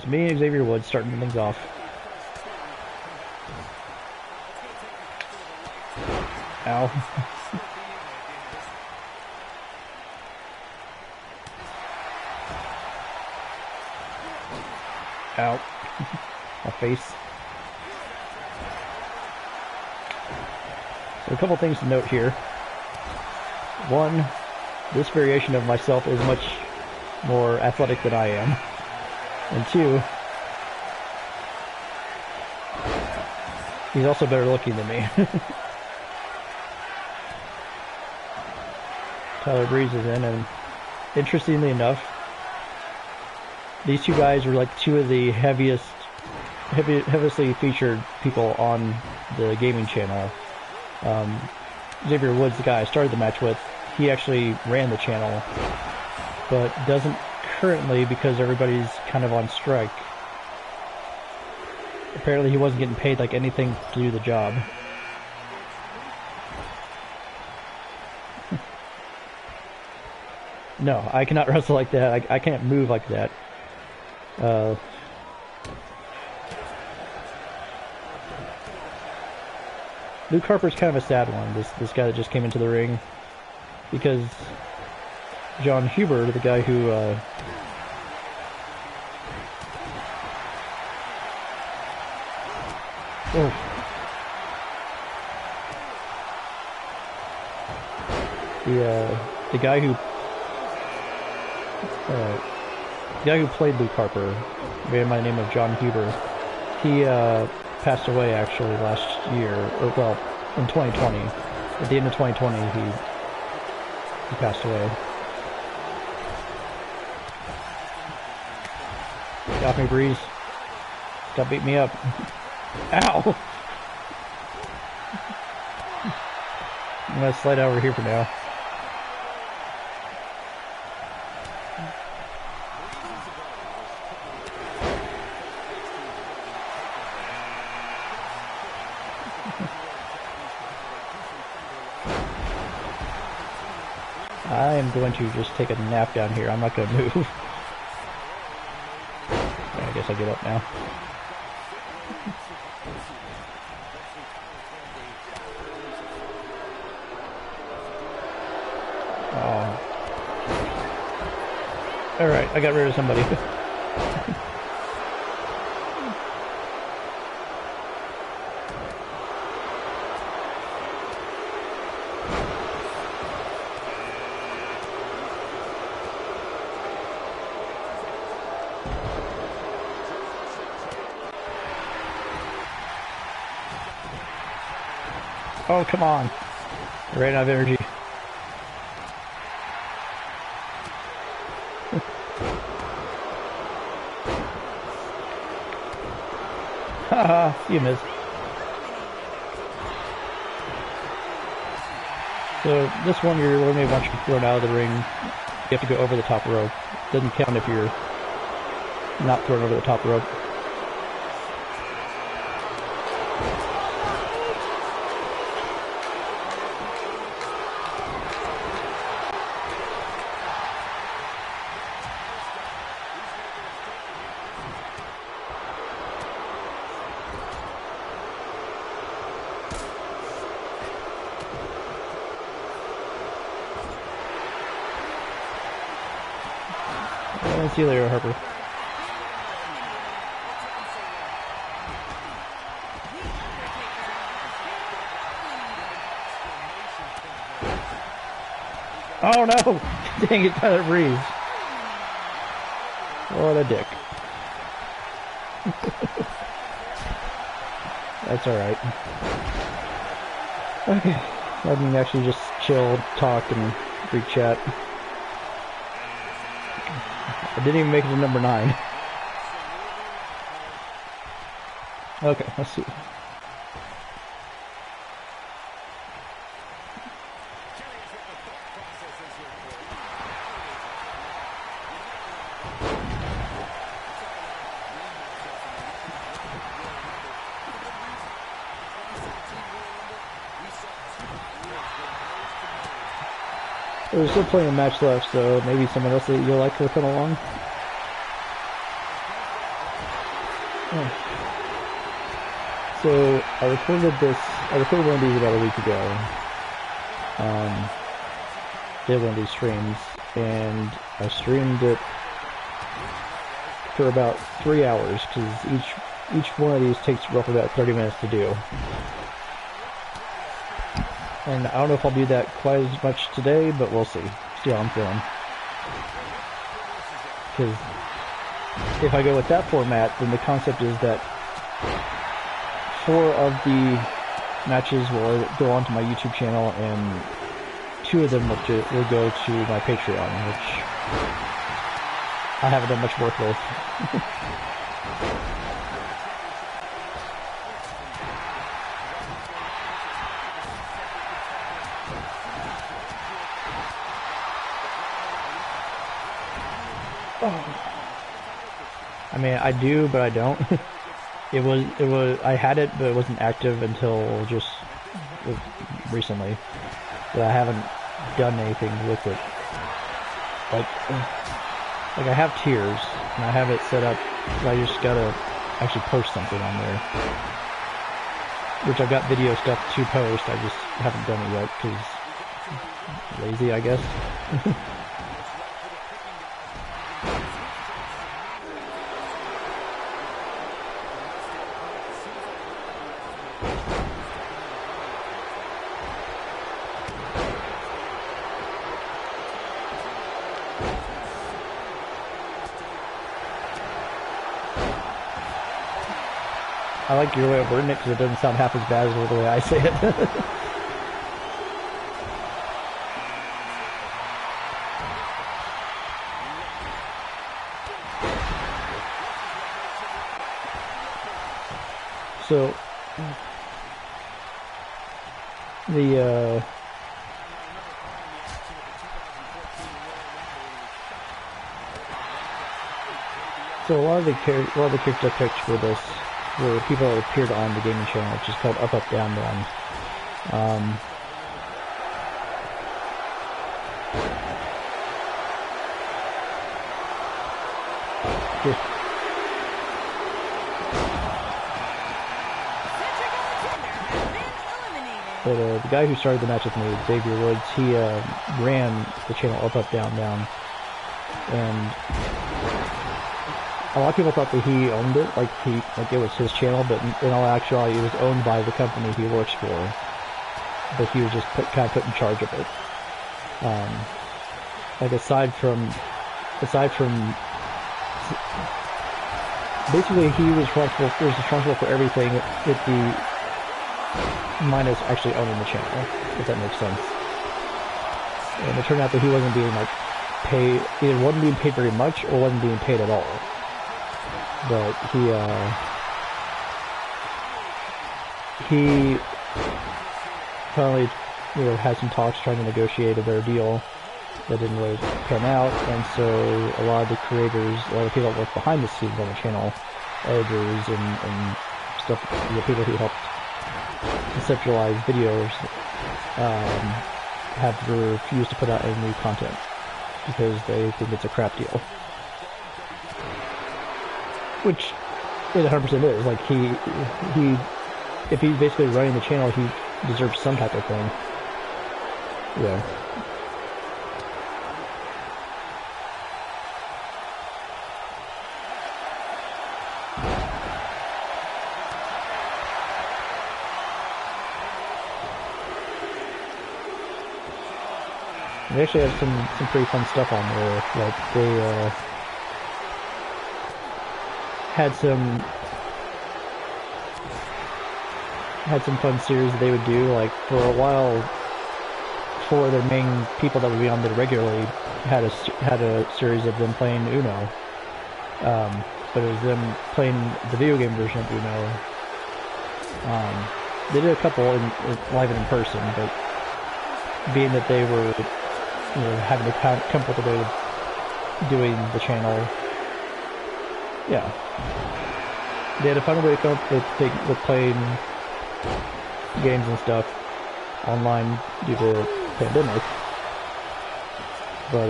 just me and Xavier Woods starting things off. Ow. Ow. My face. So a couple things to note here. One, this variation of myself is much more athletic than I am. And two, he's also better looking than me. Tyler Breeze is in, and interestingly enough, these two guys were like two of the heavily featured people on the gaming channel. Xavier Woods, the guy I started the match with, he actually ran the channel, but doesn't currently because everybody's kind of on strike. Apparently he wasn't getting paid like anything to do the job. No, I cannot wrestle like that. I can't move like that. Luke Harper's kind of a sad one, this guy that just came into the ring, because John Huber, the guy who the guy who played Luke Harper, a man by the name of John Huber, he passed away actually last year, or well, in 2020. At the end of 2020, he passed away. Got me, Breeze. Stop beating me up. Ow! I'm gonna slide over here for now. I am going to just take a nap down here. I'm not going to move. I guess I'll get up now. Oh. Alright, I got rid of somebody. Oh, come on. I ran out of energy. Haha, you missed. So, this one you're eliminated once you're thrown out of the ring. You have to go over the top rope. Doesn't count if you're not thrown over the top rope. See you later, Harper. Oh no! Dang it, Tyler Breeze. What a dick. That's alright. Okay. I can actually just chill, talk, and group chat. I didn't even make it to number 9. Okay, let's see. There's still plenty of match left, so maybe someone else that you like will come along. So I recorded one of these about a week ago. Did one of these streams, and I streamed it for about 3 hours, because each one of these takes roughly about 30 minutes to do. And I don't know if I'll do that quite as much today, but we'll see. See how I'm feeling. Because if I go with that format, then the concept is that 4 of the matches will go onto my YouTube channel, and 2 of them will go to my Patreon, which I haven't done much work with. I mean, I do, but I don't. It was, I had it, but it wasn't active until just recently. But I haven't done anything with it. Like I have tiers, and I have it set up, and I just gotta actually post something on there. Which I've got video stuff to post, I just haven't done it yet, because lazy, I guess. I like your way of wording it, because it doesn't sound half as bad as the way I say it. So, so a lot of the characters I picked for this were people that appeared on the gaming channel, which is called Up Up Down Down. But the guy who started the match with me, Xavier Woods, he ran the channel Up Up Down Down, and a lot of people thought that he owned it, like it was his channel, but in all actuality, it was owned by the company he works for. But he was just kind of put in charge of it. Like aside from, basically he was responsible for everything with the minus actually owning the channel, if that makes sense. And it turned out that he wasn't being paid, either wasn't being paid very much or wasn't being paid at all. But he finally, had some talks trying to negotiate a better deal that didn't really pan out, and so a lot of the creators, a lot of people that work behind the scenes on the channel, editors and stuff, the people who helped conceptualize videos, have refused to put out any new content because they think it's a crap deal. Which it 100% is. Like, if he's basically running the channel, he deserves some type of thing. Yeah. They actually have some pretty fun stuff on there. Like, they had some fun series that they would do. Like, for a while, 4 of their main people that would be on there regularly had a series of them playing Uno. But it was them playing the video game version of Uno. They did a couple live and in person, but being that they were having to come up with a way of doing the channel, yeah, they had to find a way to come up with playing games and stuff online due to the pandemic. But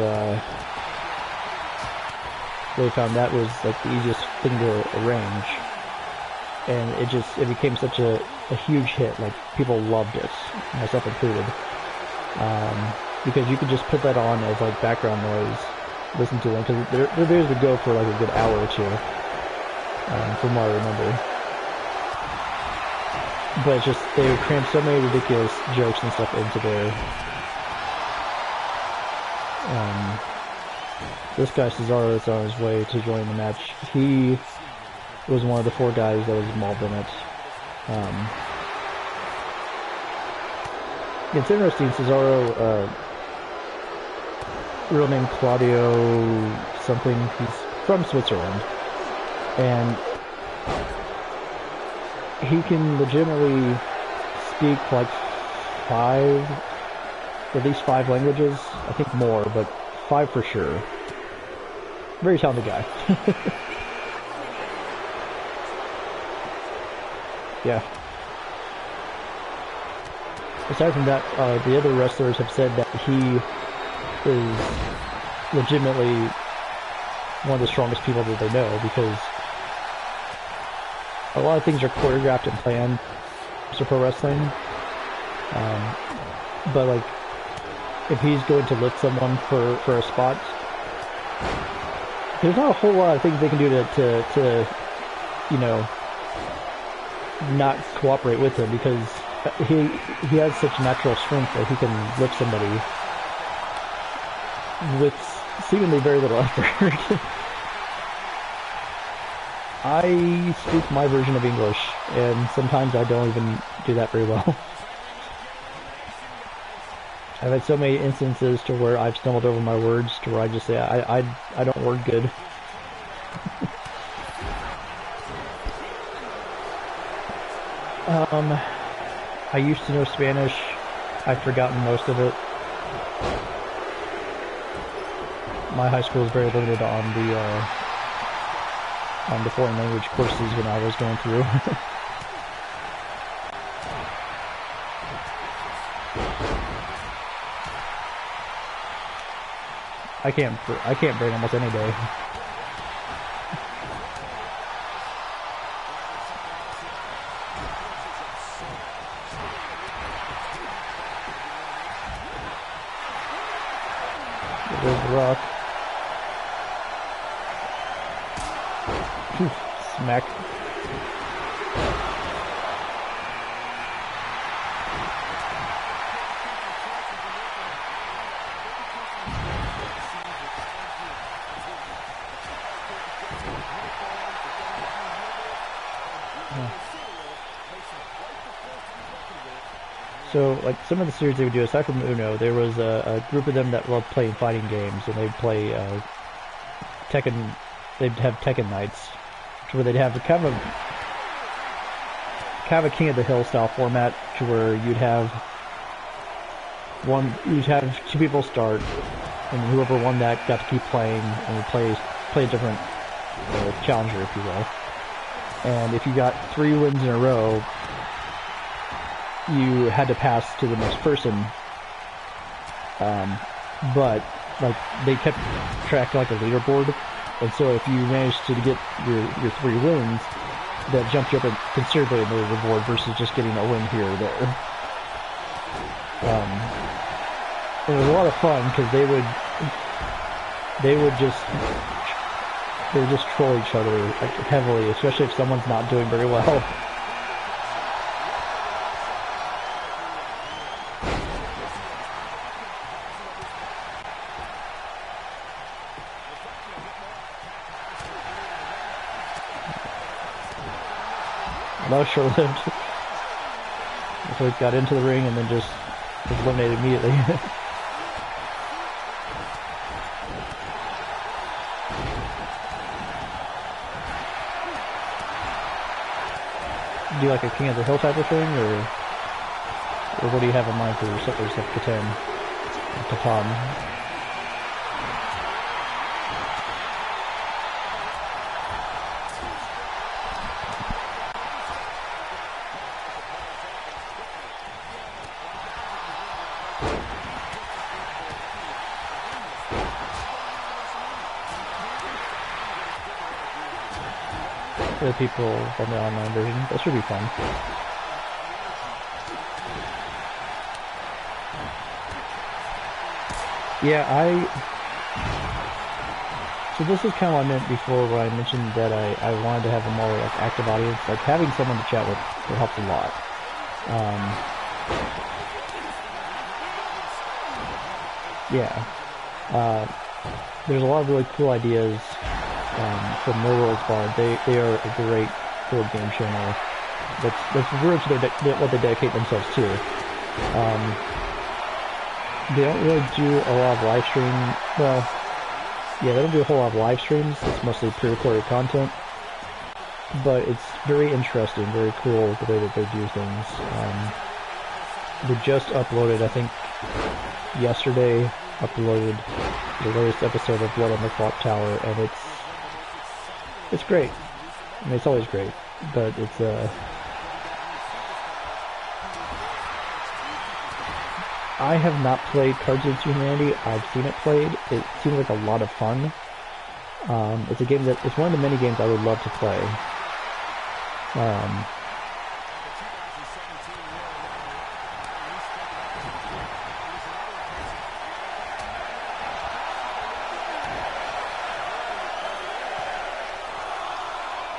they found that was like the easiest thing to arrange. and it became such a huge hit. Like people loved it, myself included, because you could just put that on as like background noise, listen to them, because their videos would go for like a good hour or two, from what I remember. But it's just they would cram so many ridiculous jokes and stuff into there. This guy Cesaro is on his way to join the match. He was one of the 4 guys that was involved in it. It's interesting, Cesaro, real name Claudio something, he's from Switzerland, and he can legitimately speak like at least 5 languages, I think more, but 5 for sure. Very talented guy. Yeah. Aside from that, the other wrestlers have said that he is legitimately one of the strongest people that they know, because a lot of things are choreographed and planned for pro wrestling. But like, if he's going to lift someone for a spot, there's not a whole lot of things they can do to you know, not cooperate with him, because he has such natural strength that he can lift somebody with seemingly very little effort. I speak my version of English, and sometimes I don't even do that very well. I've had so many instances to where I've stumbled over my words to where I just say, I don't word good. I used to know Spanish. I've forgotten most of it. My high school is very limited on the foreign language courses when I was going through. I can't brain almost any day. There's the Rock. Phew, smack. So, like, some of the series they would do, aside from Uno, there was a group of them that loved playing fighting games, and they'd play Tekken. They'd have Tekken nights, where they'd have kind of a King of the Hill style format, to where you'd have 2 people start, and whoever won that got to keep playing, and would play a different challenger, if you will. And if you got 3 wins in a row, you had to pass to the next person, but like they kept track like a leaderboard, and so if you managed to get your 3 wins, that jumped you up considerably in the leaderboard versus just getting a win here or there. It was a lot of fun because they would just troll each other like heavily, especially if someone's not doing very well. That was short-lived. So he got into the ring and then just was eliminated immediately. Do you like a King of the Hill type of thing, or what do you have in mind for Settlers of Catan? Catan? the people on the online version. That should be fun. Yeah, so this is kind of what I meant before when I mentioned that I wanted to have a more like active audience. Like having someone to chat with, it helps a lot. There's a lot of really cool ideas from No Worlds Bar. They are a great board game channel. That's really what they dedicate themselves to. They don't really do a lot of live stream. Well, yeah, they don't do a whole lot of live streams. It's mostly pre-recorded content. But it's very interesting, very cool the way that they do things. They just uploaded, I think, yesterday, uploaded the latest episode of Blood on the Clock Tower, and it's great. I mean, it's always great, but it's I have not played Cards Against Humanity. I've seen it played. It seems like a lot of fun. It's a game it's one of the many games I would love to play.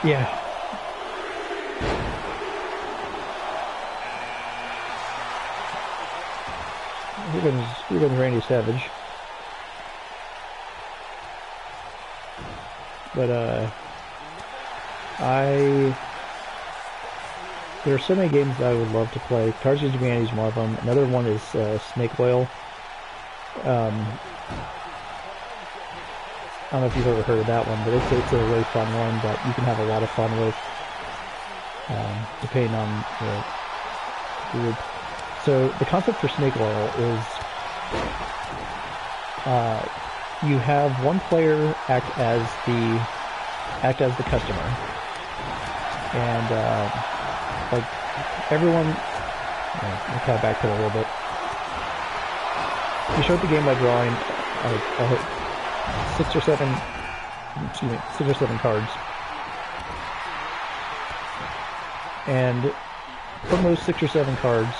Yeah. Here comes Randy Savage. But, there are so many games that I would love to play. Cards Against Humanity is one of them. Another one is Snake Oil. I don't know if you've ever heard of that one, but it's a really fun one that you can have a lot of fun with, depending on the group. So the concept for Snake Oil is you have one player act as the customer, and like everyone. I'll kind of backpedal a little bit. You start the game by drawing six or seven cards, and from those 6 or 7 cards,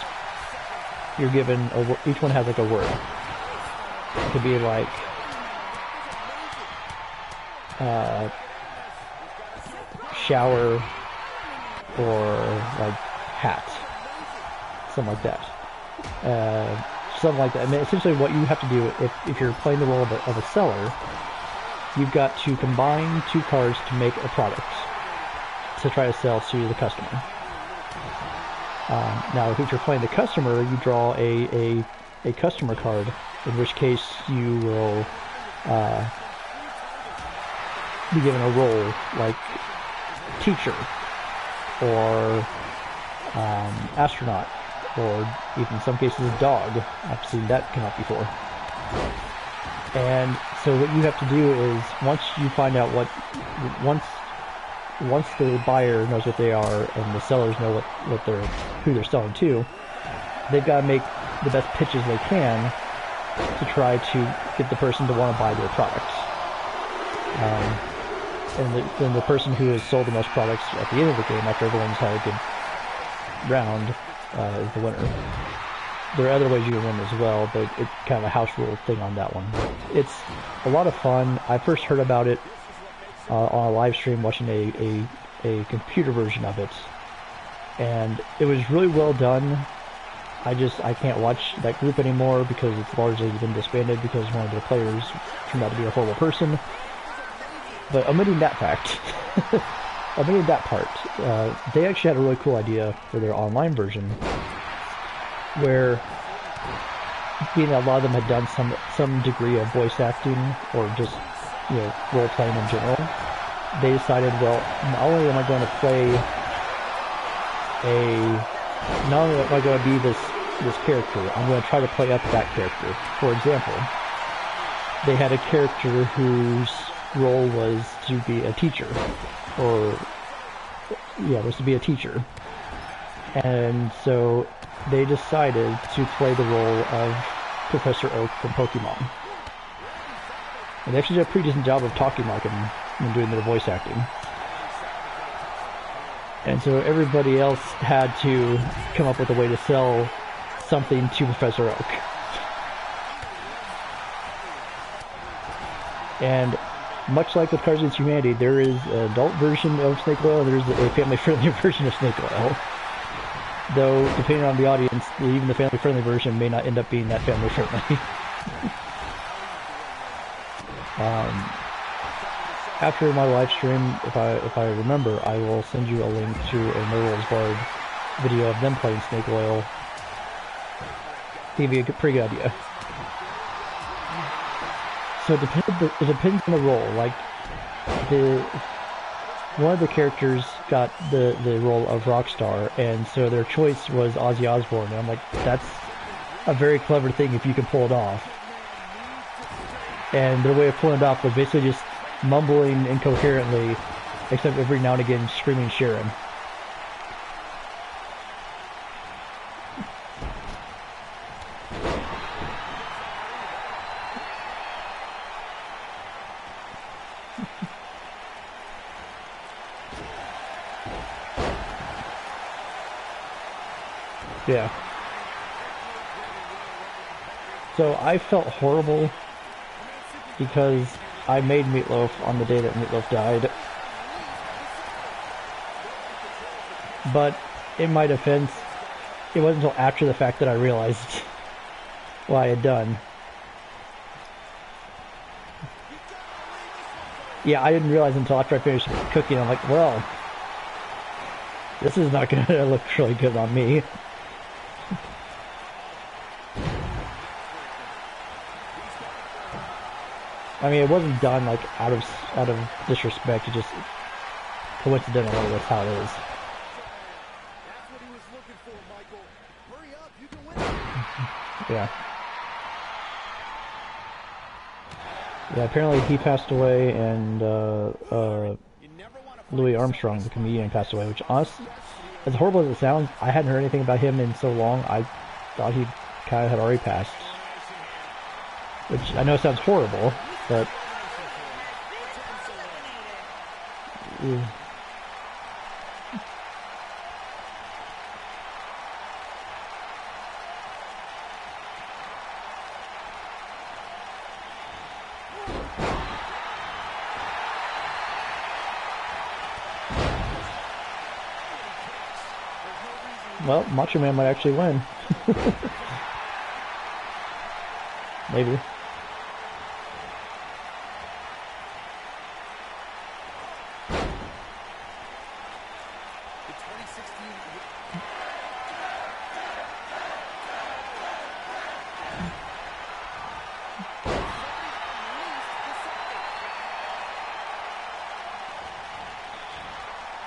you're given each one has like a word. It could be like shower or like hat, something like that. Something like that. I mean, essentially what you have to do if you're playing the role of a seller, you've got to combine 2 cards to make a product to try to sell to the customer. Now, if you're playing the customer, you draw a customer card, in which case you will be given a role like teacher or astronaut, or even in some cases a dog. I've seen that come up before. And so what you have to do is, once you find out once the buyer knows what they are and the sellers know who they're selling to, they've got to make the best pitches they can to try to get the person to want to buy their products. And then the person who has sold the most products at the end of the game, after everyone's had a good round, is the winner. There are other ways you can win as well, but it's kind of a house rule thing on that one. It's a lot of fun. I first heard about it on a live stream, watching a computer version of it, and it was really well done. I can't watch that group anymore because it's largely been disbanded because one of their players turned out to be a horrible person. But omitting that fact, omitting that part, they actually had a really cool idea for their online version, where, being that a lot of them had done some degree of voice acting or just, role playing in general, they decided, well, not only am I going to be this character, I'm going to try to play up that character. For example, they had a character whose role was to be a teacher, and so they decided to play the role of Professor Oak from Pokemon. And they actually did a pretty decent job of talking like him and doing their voice acting. And so everybody else had to come up with a way to sell something to Professor Oak. And much like with Cards Against Humanity, there is an adult version of snake oil, and there's a family-friendly version of snake oil. Though, depending on the audience, even the family-friendly version may not end up being that family-friendly. After my live stream, if I remember, I will send you a link to a Nerdwalls Bard video of them playing snake oil. Give you a pretty good idea. So it depends on the role. Like one of the characters got the role of Rockstar, and so their choice was Ozzy Osbourne. And I'm like, that's a very clever thing if you can pull it off. And their way of pulling it off was basically just mumbling incoherently, except every now and again screaming Sharon. Yeah. So I felt horrible because I made Meatloaf on the day that Meatloaf died. But in my defense, it wasn't until after the fact that I realized what I had done. Yeah, I didn't realize until after I finished cooking. I'm like, well, this is not going to look really good on me. I mean, it wasn't done like out of disrespect. It just coincidentally that's how it is. Yeah. Yeah. Apparently, he passed away, and Louis Armstrong, the comedian, passed away. Which, honestly, as horrible as it sounds, I hadn't heard anything about him in so long. I thought he kind of had already passed. Which I know sounds horrible. But well, Macho Man might actually win. Maybe.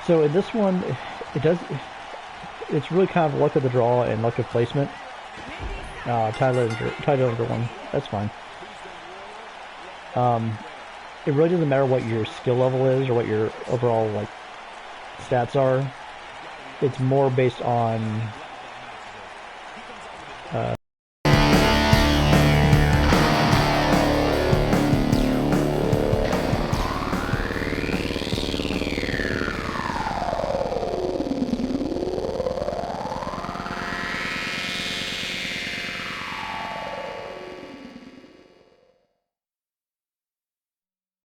So in this one, it's really kind of luck of the draw and luck of placement. Title under one, that's fine. It really doesn't matter what your skill level is or what your overall like stats are. It's more based on